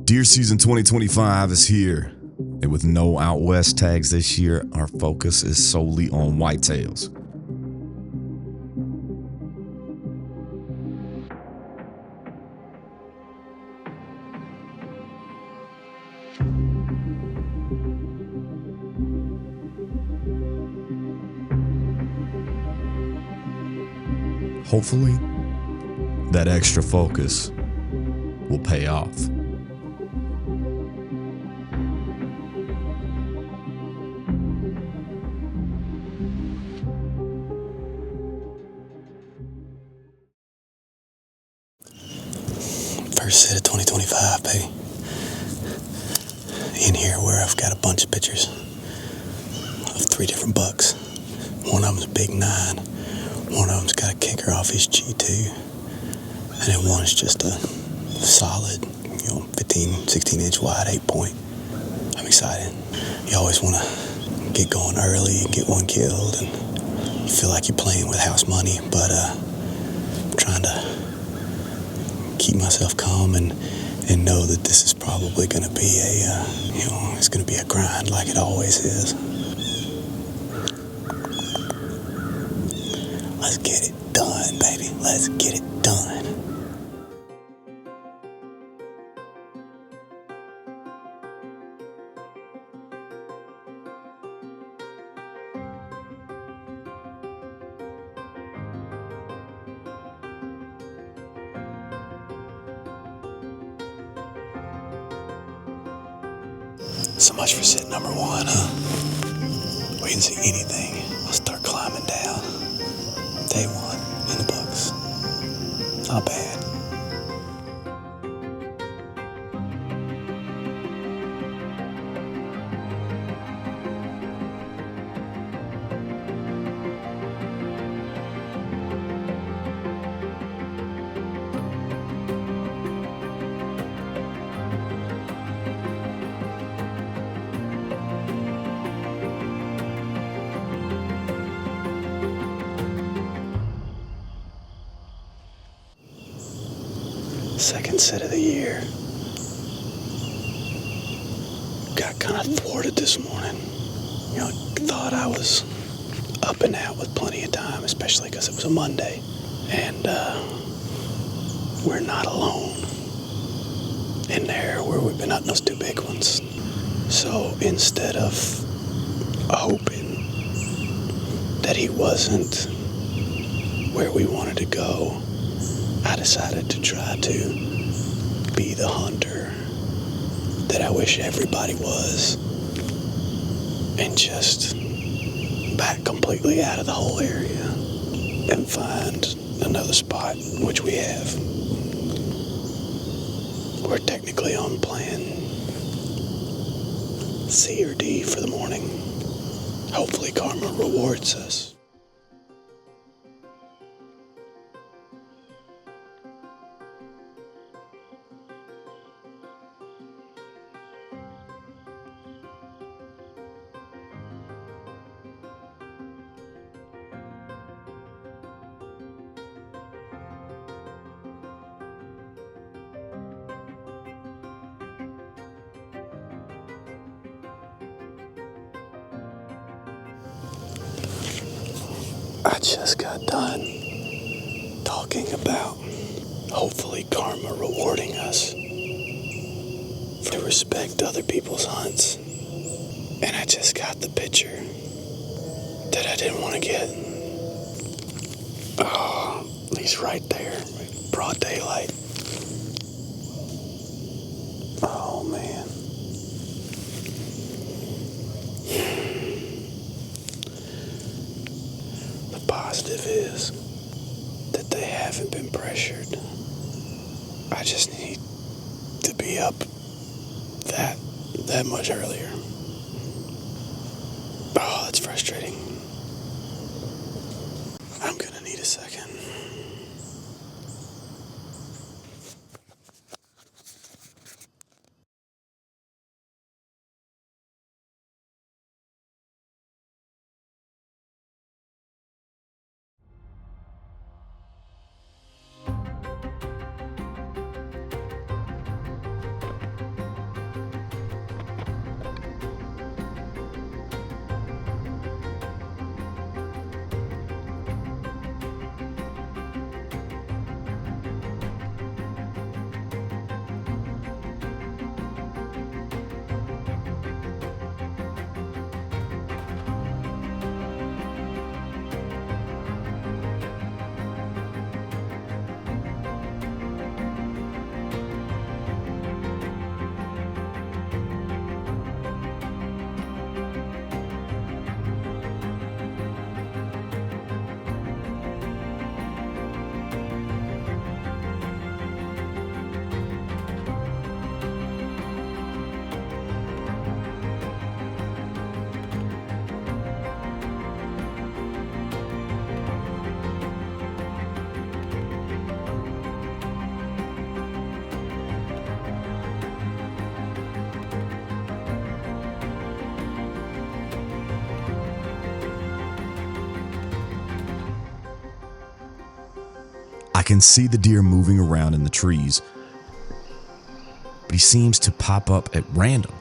Deer season 2025 is here, and with no out west tags this year, our focus is solely on whitetails. Hopefully, that extra focus will pay off. First set of 2025, baby. In here where I've got a bunch of pictures of 3 different bucks. One of them's a big 9. One of them's got a kicker off his G2. And then one's just a solid, 15, 16 inch wide 8-point. I'm excited. You always want to get going early and get one killed, and you feel like you're playing with house money, but I'm trying to keep myself calm and know that this is probably going to be it's going to be a grind like it always is. Let's get it done, baby. Let's get it done. So much for set number 1, huh? We didn't see anything. I'll start climbing down. Day 1 in the books. Not bad. Second set of the year. Got kind of thwarted this morning. Thought I was up and out with plenty of time, especially because it was a Monday. And we're not alone in there where we've been hunting those 2 big ones. So instead of hoping that he wasn't where we wanted to go, I decided to try to be the hunter that I wish everybody was, and just back completely out of the whole area and find another spot, which we have. We're technically on plan C or D for the morning. Hopefully karma rewards us. I just got done talking about hopefully karma rewarding us to respect other people's hunts. And I just got the picture that I didn't want to get. Oh, he's right there, broad daylight. Oh, man. The positive is that they haven't been pressured. I just need to be up that much earlier. Oh, that's frustrating. I'm gonna need a second. can see the deer moving around in the trees, but he seems to pop up at random.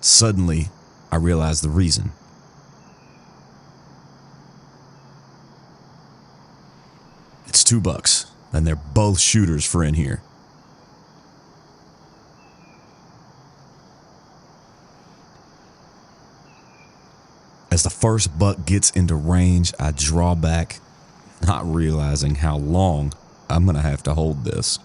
Suddenly, I realize the reason. It's 2 bucks, and they're both shooters for in here. As the first buck gets into range, I draw back, not realizing how long I'm gonna have to hold this.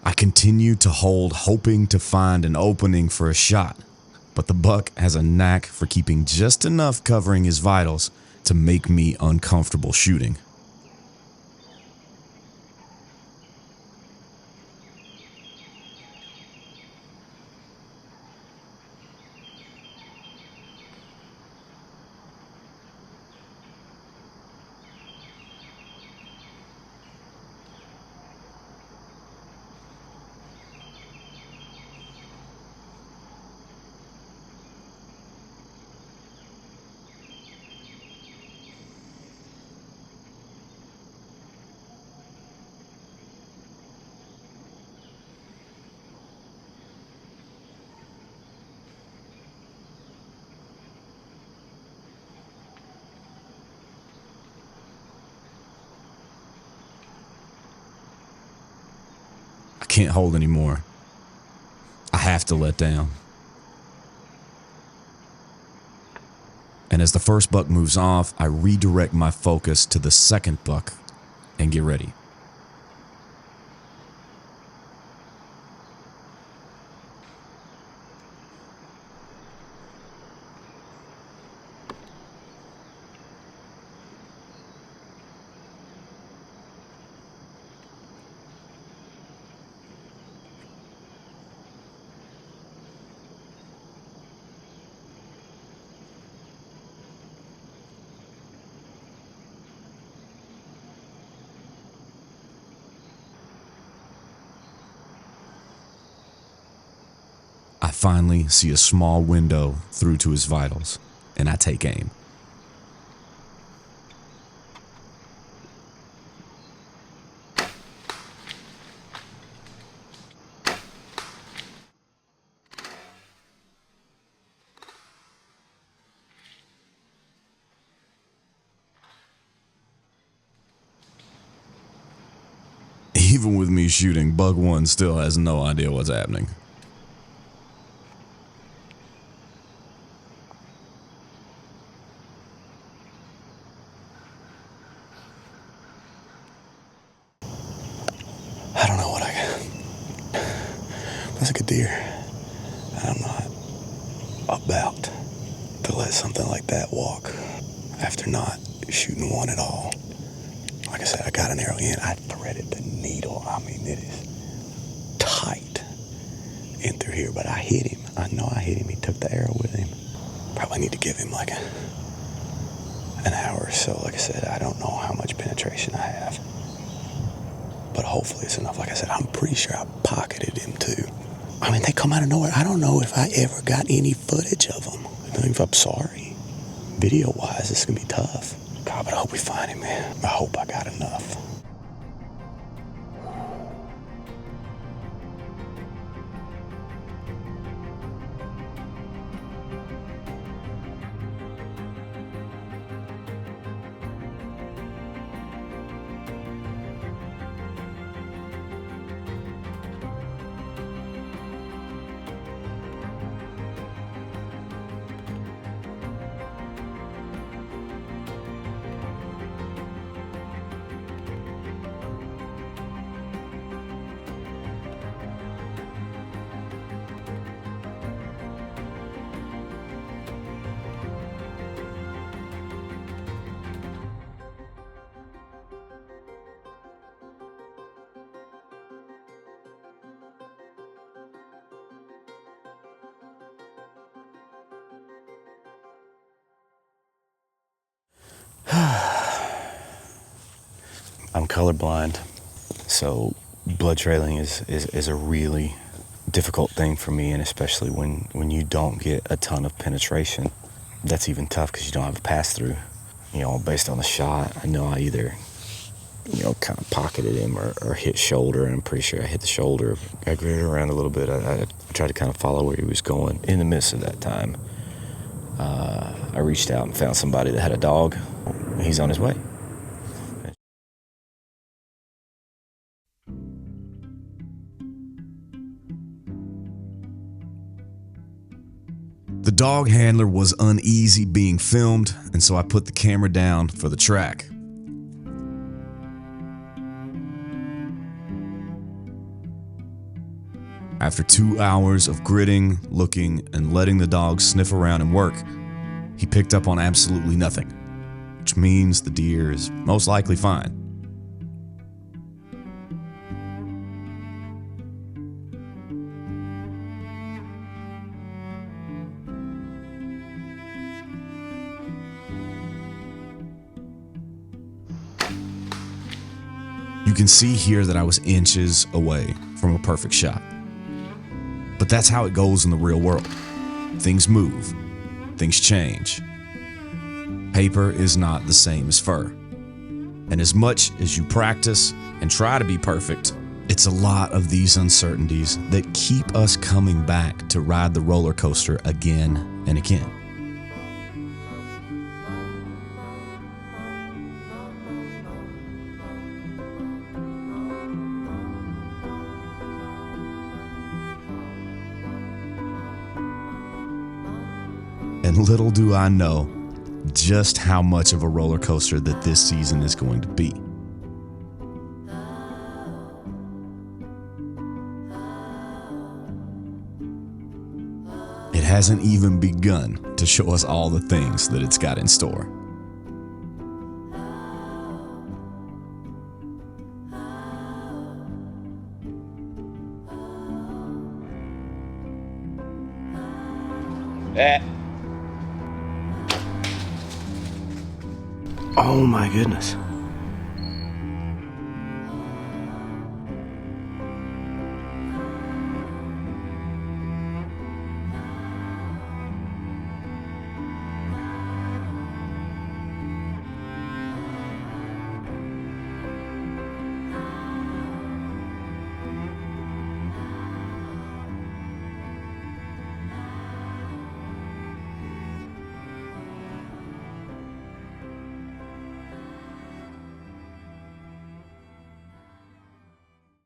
I continue to hold, hoping to find an opening for a shot, but the buck has a knack for keeping just enough covering his vitals to make me uncomfortable shooting. I can't hold anymore. I have to let down. And as the first buck moves off, I redirect my focus to the second buck and get ready. I finally see a small window through to his vitals, and I take aim. Even with me shooting, Buck 1 still has no idea what's happening. I don't know what I got. That's a good deer. I'm not about to let something like that walk after not shooting one at all. Like I said, I got an arrow in. I threaded the needle. I mean, it is tight in through here, but I hit him. I know I hit him. He took the arrow with him. Probably need to give him like an hour or so. Like I said, I don't know how much penetration I have, but hopefully it's enough. Like I said, I'm pretty sure I pocketed him too. I mean, they come out of nowhere. I don't know if I ever got any footage of them. I'm sorry. Video-wise, this is going to be tough. God, but I hope we find him, man. I hope I got enough. I'm colorblind, so blood trailing is a really difficult thing for me, and especially when you don't get a ton of penetration. That's even tough because you don't have a pass-through. You know, based on the shot, I know I either, kind of pocketed him or hit shoulder, and I'm pretty sure I hit the shoulder. I gridded around a little bit. I tried to kind of follow where he was going. In the midst of that time, I reached out and found somebody that had a dog. He's on his way. The dog handler was uneasy being filmed, and so I put the camera down for the track. After 2 hours of gritting, looking, and letting the dog sniff around and work, he picked up on absolutely nothing. which means the deer is most likely fine. You can see here that I was inches away from a perfect shot. But that's how it goes in the real world. Things move. Things change. Paper is not the same as fur. And as much as you practice and try to be perfect, it's a lot of these uncertainties that keep us coming back to ride the roller coaster again and again. And little do I know just how much of a roller coaster that this season is going to be. It hasn't even begun to show us all the things that it's got in store. Oh my goodness.